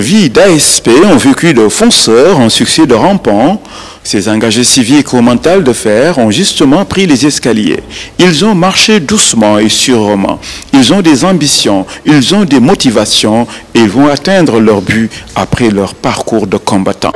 vie d'ASP ont vécu de fonceurs un succès de rampant. Ces engagés civiques au mental de fer ont justement pris les escaliers. Ils ont marché doucement et sûrement. Ils ont des ambitions, ils ont des motivations et ils vont atteindre leur but après leur parcours de combattant.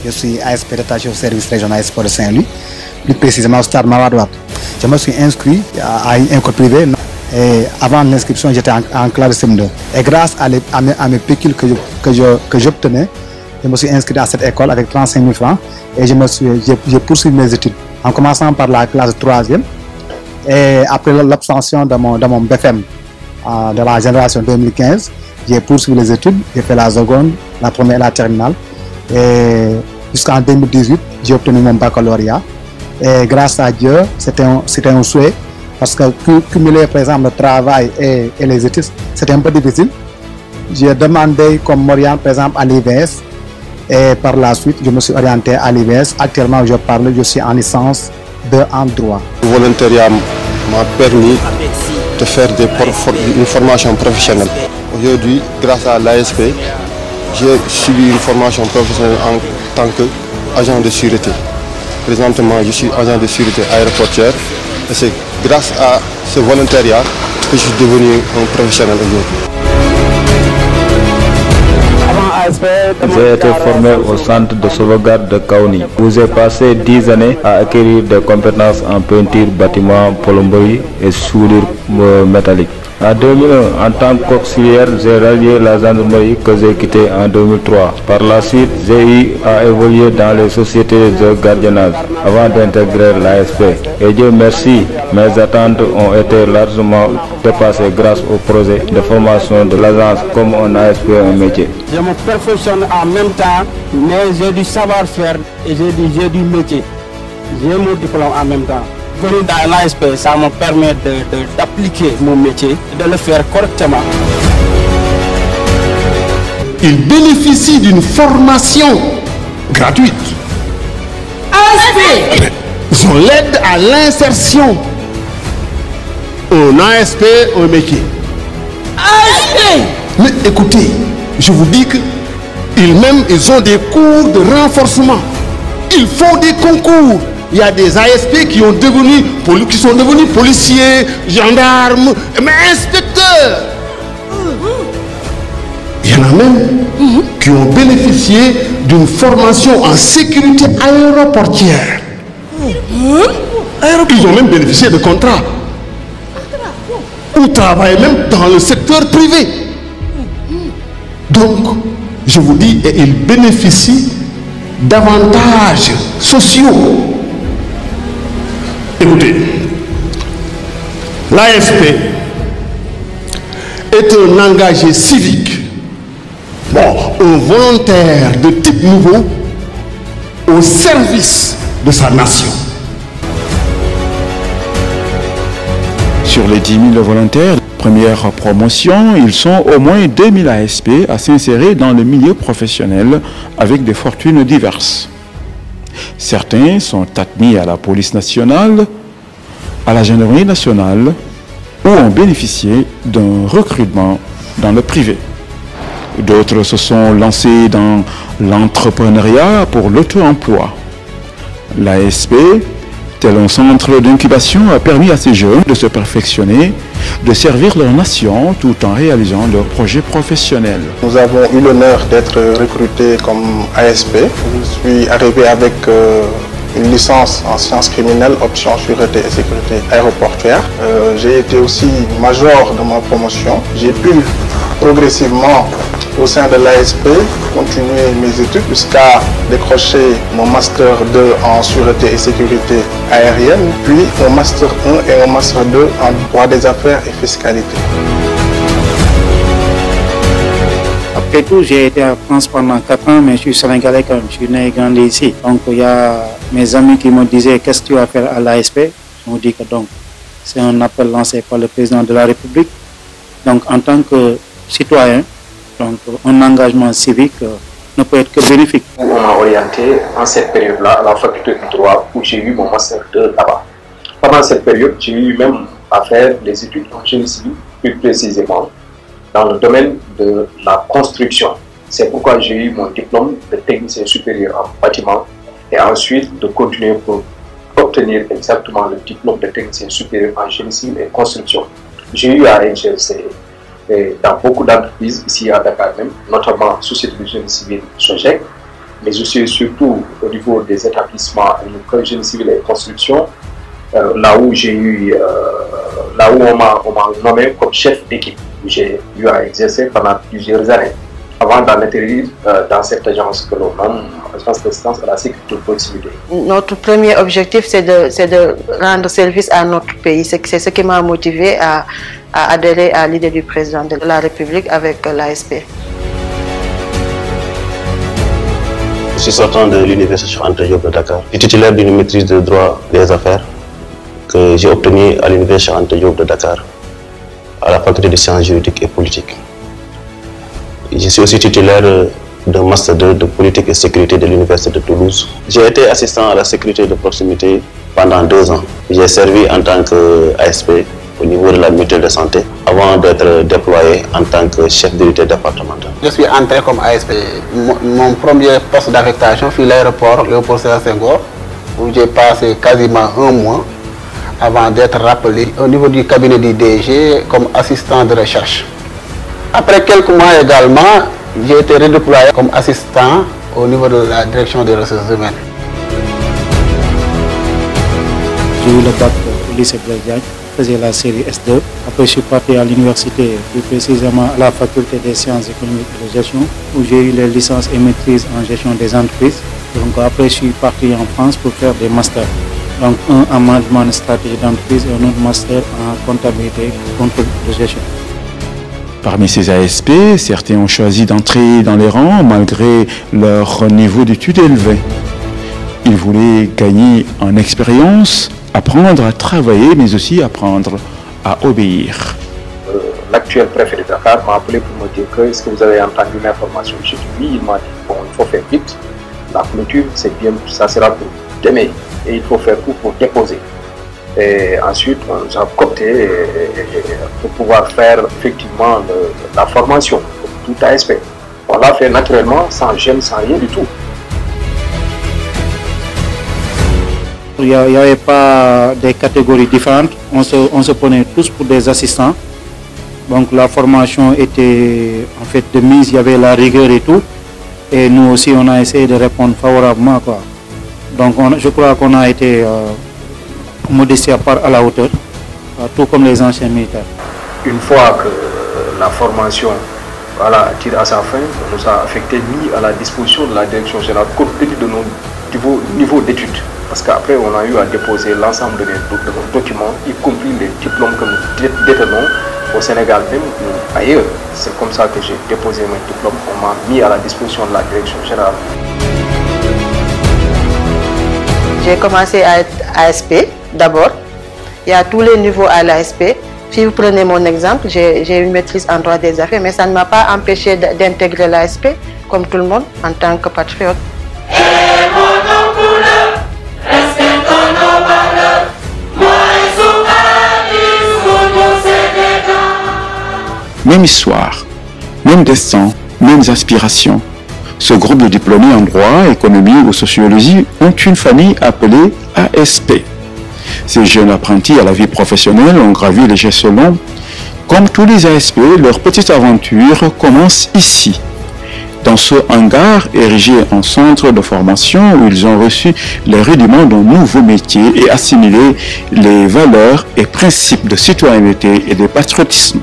Je suis ASP détaché au service régional sport de Saint-Louis, plus précisément au stade Mawadouat. Je me suis inscrit à une école privée. Et avant l'inscription, j'étais en classe CM2. Et grâce à mes pécules que j'obtenais, je me suis inscrit à cette école avec 35 000 francs et j'ai poursuivi mes études. En commençant par la classe 3e et après l'obtention de mon BFM de la génération 2015, j'ai poursuivi les études, j'ai fait la seconde, la première et la terminale. Et jusqu'en 2018, j'ai obtenu mon baccalauréat. Et grâce à Dieu, c'était un souhait. Parce que cumuler par exemple le travail et les études, c'était un peu difficile. J'ai demandé comme m'orienter par exemple à l'IVS et par la suite je me suis orienté à l'IVS. Actuellement je suis en licence 2 en droit. Le volontariat m'a permis de faire une formation professionnelle. Aujourd'hui, grâce à l'ASP, j'ai suivi une formation professionnelle en tant qu'agent de sûreté. Présentement, je suis agent de sûreté aéroportuaire et c'est grâce à ce volontariat que je suis devenu un professionnel aujourd'hui. J'ai été formé au centre de sauvegarde de Kaouni, où j'ai passé 10 années à acquérir des compétences en peinture, bâtiment, plomberie et soudure métallique. En 2001, en tant qu'auxiliaire, j'ai rallié la gendarmerie que j'ai quittée en 2003. Par la suite, j'ai eu à évoluer dans les sociétés de gardiennage avant d'intégrer l'ASP. Et Dieu merci, mes attentes ont été largement dépassées grâce au projet de formation de l'agence comme un ASP un métier. Je me perfectionne en même temps, mais j'ai du savoir-faire et j'ai du métier. J'ai mon diplôme en même temps. Venir dans l'ASP, ça me permet d'appliquer mon métier, de le faire correctement. Ils bénéficient d'une formation gratuite. ASP! Ils ont l'aide à l'insertion. Un ASP, un métier. ASP! Mais écoutez, je vous dis qu'ils ont des cours de renforcement. Ils font des concours. Il y a des ASP qui sont devenus policiers, gendarmes, mais inspecteurs. Il y en a même qui ont bénéficié d'une formation en sécurité aéroportière. Ils ont même bénéficié de contrats. Ou travaillent même dans le secteur privé. Donc, je vous dis, ils bénéficient d'avantages sociaux. Écoutez, l'ASP est un engagé civique, un volontaire de type nouveau au service de sa nation. Sur les 10 000 volontaires, première promotion, ils sont au moins 2000 ASP à s'insérer dans le milieu professionnel avec des fortunes diverses. Certains sont admis à la police nationale, à la gendarmerie nationale ou ont bénéficié d'un recrutement dans le privé. D'autres se sont lancés dans l'entrepreneuriat pour l'auto-emploi. L'ASP, tel un centre d'incubation, a permis à ces jeunes de se perfectionner, de servir leur nation tout en réalisant leurs projets professionnels. Nous avons eu l'honneur d'être recrutés comme ASP. Je suis arrivé avec une licence en sciences criminelles, option sûreté et sécurité aéroportuaire. J'ai été aussi major de ma promotion. J'ai pu progressivement au sein de l'ASP continuer mes études jusqu'à décrocher mon master 2 en sûreté et sécurité aérienne, puis mon master 1 et mon master 2 en droit des affaires et fiscalité. Après tout, j'ai été en France pendant 4 ans, mais je suis sénégalais quand même. Je suis né et grandi ici. Donc il y a mes amis qui me disaient qu'est-ce que tu vas faire à l'ASP. Je me dis que donc c'est un appel lancé par le président de la République. Donc en tant que citoyen, donc un engagement civique ne peut être que bénéfique. On m'a orienté en cette période-là à la faculté du droit où j'ai eu mon master 2 là-bas. Pendant cette période, j'ai eu même à faire des études en génie civil, plus précisément dans le domaine de la construction. C'est pourquoi j'ai eu mon diplôme de technicien supérieur en bâtiment et ensuite de continuer pour obtenir exactement le diplôme de technicien supérieur en génie civil et construction. J'ai eu à exercer dans beaucoup d'entreprises ici à Dakar même, notamment Société de génie civil SOGEC, mais aussi surtout au niveau des établissements de génie civil et construction, là où on m'a nommé comme chef d'équipe. J'ai eu à exercer pendant plusieurs années avant d'en atterrir dans cette agence que l'on nomme Agence d'assistance à la sécurité de proximité. Notre premier objectif, c'est de rendre service à notre pays. C'est ce qui m'a motivé à adhérer à l'idée du président de la République avec l'ASP. Je suis sortant de l'université Cheikh Anta Diop de Dakar. Je suis titulaire d'une maîtrise de droit des affaires que j'ai obtenue à l'université Cheikh Anta Diop de Dakar, à la faculté de sciences juridiques et politiques. Je suis aussi titulaire d'un master 2 de politique et sécurité de l'université de Toulouse. J'ai été assistant à la sécurité de proximité pendant 2 ans. J'ai servi en tant qu'ASP au niveau de la mutuelle de santé avant d'être déployé en tant que chef d'unité départementale. Je suis entré comme ASP. Mon premier poste d'affectation fut l'aéroport Léopold Sédar Senghor, où j'ai passé quasiment 1 mois avant d'être rappelé au niveau du cabinet du DG comme assistant de recherche. Après quelques mois également, j'ai été redéployé comme assistant au niveau de la direction des ressources humaines. J'ai eu le bac au lycée Blaise Diagne, je faisais la série S2. Après, je suis parti à l'université, plus précisément à la faculté des sciences économiques et de gestion, où j'ai eu les licences et maîtrises en gestion des entreprises. Donc après, je suis parti en France pour faire des masters. Donc un en management stratégique d'entreprise et un autre master en comptabilité, contrôle de gestion. Parmi ces ASP, certains ont choisi d'entrer dans les rangs malgré leur niveau d'études élevé. Ils voulaient gagner en expérience, apprendre à travailler, mais aussi apprendre à obéir. L'actuel préfet de Dakar m'a appelé pour me dire que est-ce que vous avez entendu l'information? J'ai dit oui, il m'a dit bon, il faut faire vite. La clôture, c'est bien, ça sera pour demain et il faut faire tout pour déposer. Et ensuite, on nous a coopté pour pouvoir faire effectivement la formation pour tout ASP. On l'a fait naturellement, sans gêne, sans rien du tout. Il n'y avait pas des catégories différentes, on se prenait tous pour des assistants. Donc la formation était en fait de mise, il y avait la rigueur et tout. Et nous aussi, on a essayé de répondre favorablement, quoi. Donc je crois qu'on a été modestie à part à la hauteur, tout comme les anciens militaires. Une fois que la formation tire à sa fin, on nous a affecté, mis à la disposition de la direction générale compte tenu de nos niveaux d'études. Parce qu'après, on a eu à déposer l'ensemble de nos documents, y compris les diplômes que nous détenons au Sénégal même ou ailleurs. C'est comme ça que j'ai déposé mes diplômes. On m'a mis à la disposition de la direction générale. J'ai commencé à être ASP d'abord. Il y a tous les niveaux à l'ASP. Si vous prenez mon exemple, j'ai une maîtrise en droit des affaires, mais ça ne m'a pas empêché d'intégrer l'ASP, comme tout le monde, en tant que patriote. Même histoire, même destin, mêmes aspirations. Ce groupe de diplômés en droit, économie ou sociologie ont une famille appelée ASP. Ces jeunes apprentis à la vie professionnelle ont gravi les échelons. Comme tous les ASP, leur petite aventure commence ici, dans ce hangar érigé en centre de formation où ils ont reçu les rudiments d'un nouveau métier et assimilé les valeurs et principes de citoyenneté et de patriotisme.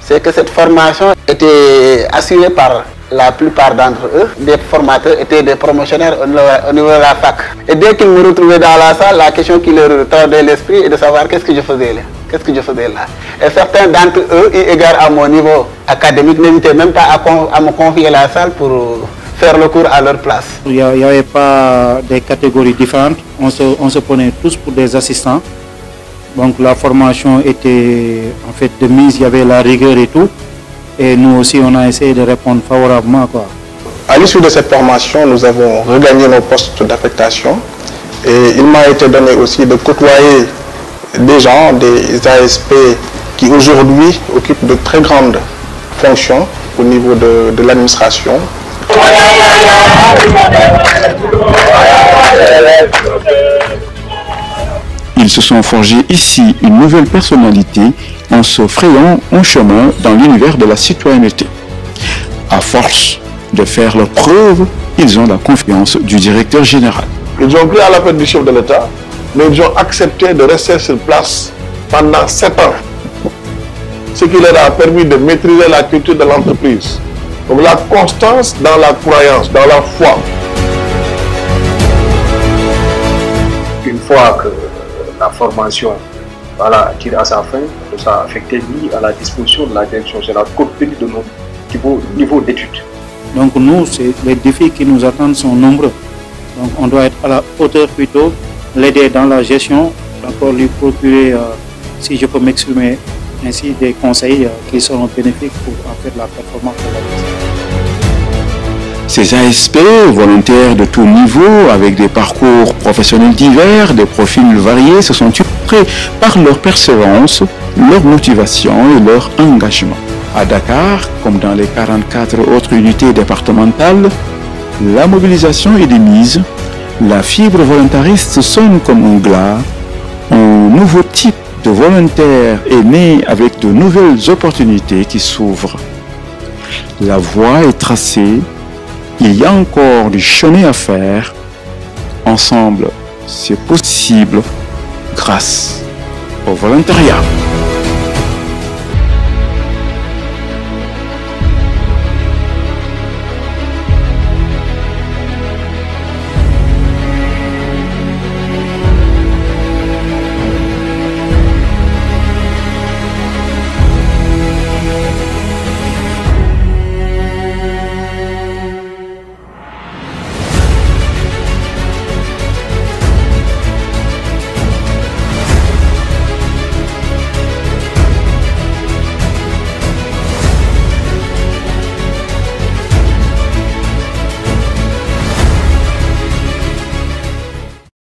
C'est que cette formation était assurée par la plupart d'entre eux. Des formateurs étaient des promotionnaires au niveau de la fac. Et dès qu'ils me retrouvaient dans la salle, la question qui leur tordait l'esprit est de savoir qu'est-ce que je faisais là. Qu'est-ce que je faisais là. Et certains d'entre eux, eu égard à mon niveau académique, n'hésitaient même pas à me confier la salle pour faire le cours à leur place. Il n'y avait pas des catégories différentes, on se prenait tous pour des assistants. Donc la formation était en fait de mise, il y avait la rigueur et tout. Et nous aussi, on a essayé de répondre favorablement, quoi. À l'issue de cette formation, nous avons regagné nos postes d'affectation. Et il m'a été donné aussi de côtoyer des gens, des ASP qui aujourd'hui occupent de très grandes fonctions au niveau de l'administration. Ils se sont forgés ici une nouvelle personnalité en se frayant un chemin dans l'univers de la citoyenneté. À force de faire leurs preuves, ils ont la confiance du directeur général. Ils ont pris à l'appel du chef de l'État, mais ils ont accepté de rester sur place pendant 7 ans. Ce qui leur a permis de maîtriser la culture de l'entreprise. Donc la constance dans la croyance, dans la foi. Une fois que la formation tire à sa fin, nous a affecté mis à la disposition de la direction générale compte tenu de nos niveaux d'études. Donc nous, les défis qui nous attendent sont nombreux. Donc on doit être à la hauteur plutôt, l'aider dans la gestion, d'accord, lui procurer, si je peux m'exprimer ainsi, des conseils qui seront bénéfiques pour en faire la performance de la business. Ces ASP, volontaires de tout niveau, avec des parcours professionnels divers, des profils variés, se sont illustrés par leur persévérance, leur motivation et leur engagement. À Dakar, comme dans les 44 autres unités départementales, la mobilisation est de mise, la fibre volontariste sonne comme un glas, un nouveau type de volontaire est né avec de nouvelles opportunités qui s'ouvrent. La voie est tracée, il y a encore du chemin à faire. Ensemble, c'est possible grâce au volontariat.